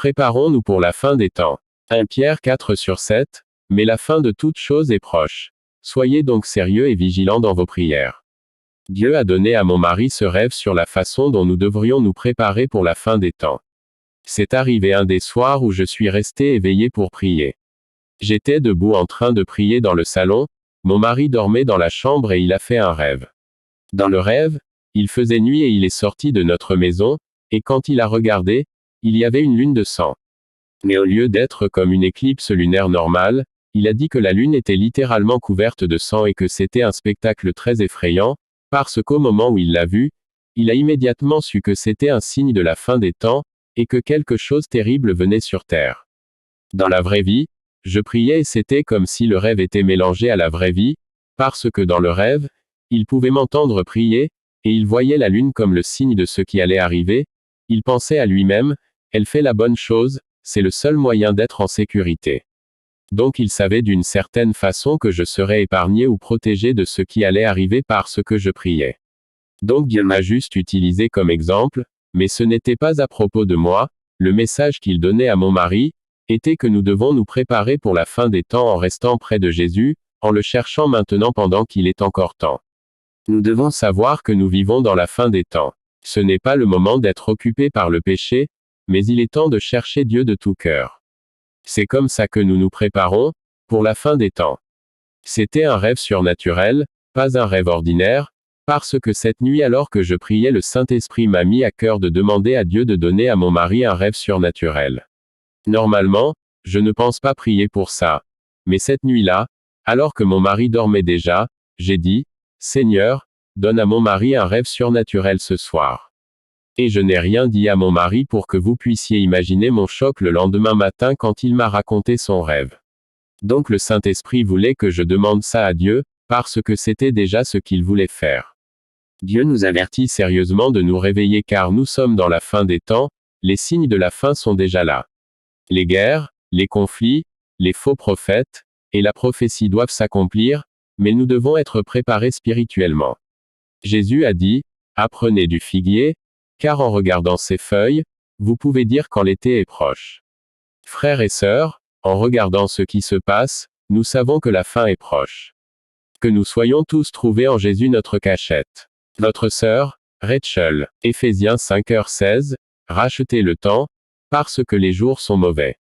Préparons-nous pour la fin des temps. 1 Pierre 4/7, mais la fin de toute chose est proche. Soyez donc sérieux et vigilants dans vos prières. Dieu a donné à mon mari ce rêve sur la façon dont nous devrions nous préparer pour la fin des temps. C'est arrivé un des soirs où je suis resté éveillé pour prier. J'étais debout en train de prier dans le salon, mon mari dormait dans la chambre et il a fait un rêve. Dans le rêve, il faisait nuit et il est sorti de notre maison, et quand il a regardé, il y avait une lune de sang. Mais au lieu d'être comme une éclipse lunaire normale, il a dit que la lune était littéralement couverte de sang et que c'était un spectacle très effrayant, parce qu'au moment où il l'a vu, il a immédiatement su que c'était un signe de la fin des temps, et que quelque chose terrible venait sur terre. Dans la vraie vie, je priais et c'était comme si le rêve était mélangé à la vraie vie, parce que dans le rêve, il pouvait m'entendre prier, et il voyait la lune comme le signe de ce qui allait arriver, il pensait à lui-même, elle fait la bonne chose, c'est le seul moyen d'être en sécurité. Donc il savait d'une certaine façon que je serais épargné ou protégé de ce qui allait arriver parce que je priais. Donc Dieu m'a juste utilisé comme exemple, mais ce n'était pas à propos de moi, le message qu'il donnait à mon mari, était que nous devons nous préparer pour la fin des temps en restant près de Jésus, en le cherchant maintenant pendant qu'il est encore temps. Nous devons savoir que nous vivons dans la fin des temps. Ce n'est pas le moment d'être occupé par le péché, mais il est temps de chercher Dieu de tout cœur. C'est comme ça que nous nous préparons, pour la fin des temps. C'était un rêve surnaturel, pas un rêve ordinaire, parce que cette nuit alors que je priais le Saint-Esprit m'a mis à cœur de demander à Dieu de donner à mon mari un rêve surnaturel. Normalement, je ne pense pas prier pour ça. Mais cette nuit-là, alors que mon mari dormait déjà, j'ai dit, Seigneur, donne à mon mari un rêve surnaturel ce soir. Et je n'ai rien dit à mon mari pour que vous puissiez imaginer mon choc le lendemain matin quand il m'a raconté son rêve. Donc le Saint-Esprit voulait que je demande ça à Dieu, parce que c'était déjà ce qu'il voulait faire. Dieu nous avertit sérieusement de nous réveiller car nous sommes dans la fin des temps, les signes de la fin sont déjà là. Les guerres, les conflits, les faux prophètes, et la prophétie doivent s'accomplir, mais nous devons être préparés spirituellement. Jésus a dit, apprenez du figuier, car en regardant ses feuilles, vous pouvez dire quand l'été est proche. Frères et sœurs, en regardant ce qui se passe, nous savons que la fin est proche. Que nous soyons tous trouvés en Jésus notre cachette. Votre sœur, Rachel, Éphésiens 5h16, rachetez le temps, parce que les jours sont mauvais.